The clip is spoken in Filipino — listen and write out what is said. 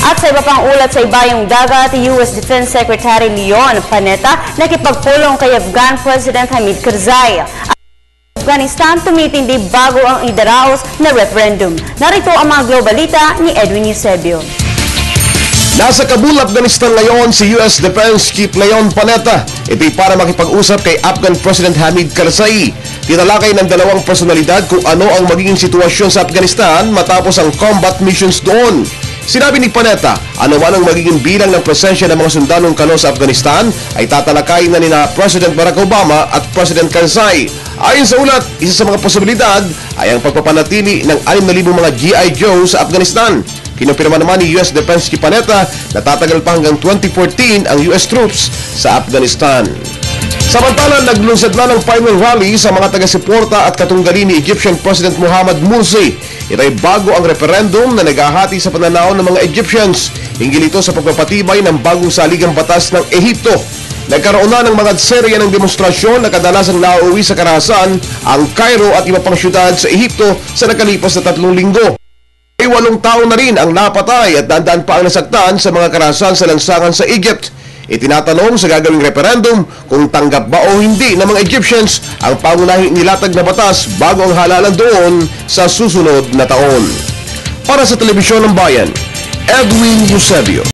At sa iba pang ulat sa ibayong dagat, U.S. Defense Secretary Leon Panetta nakipagpulong kay Afghan President Hamid Karzai. Afghanistan tumitindi bago ang idaraos na referendum. Narito ang mga globalita ni Edwin Eusebio. Nasa Kabul, Afghanistan ngayon si U.S. Defense Chief Leon Panetta. Ito'y para makipag-usap kay Afghan President Hamid Karzai. Tinalakay ng dalawang personalidad kung ano ang magiging sitwasyon sa Afghanistan matapos ang combat missions doon. Sinabi ni Panetta, ano man ang magiging bilang ng presensya ng mga sundalong kano sa Afghanistan ay tatalakayin na nina President Barack Obama at President Karzai. Ayon sa ulat, isa sa mga posibilidad ay ang pagpapanatili ng 6,000 mga GI Joe sa Afghanistan. Kinumpirma naman ni U.S. Defense Chief Panetta na tatagal pa hanggang 2014 ang U.S. troops sa Afghanistan. Samantala, naglunsad na ng final rally sa mga taga-suporta at katunggali ni Egyptian President Mohamed Morsi. Ito ay bago ang referendum na naghahati sa pananaw ng mga Egyptians. Hinggil ito sa pagpapatibay ng bagong saligang batas ng Ehipto. Nagkaroon na ng mga serya ng demonstrasyon na kadalasang nauuwi sa karahasan ang Cairo at iba pang syudad sa Ehipto sa nakalipas na 3 linggo. Ay 8 tao na rin ang napatay at dandaan pa ang nasaktan sa mga karahasan sa lansangan sa Egypt. Itinatanong sa gagawing referendum kung tanggap ba o hindi ng mga Egyptians ang pangunahing nilatag na batas bago ang halalan doon sa susunod na taon. Para sa Telebisyon ng Bayan, Edwin Eusebio.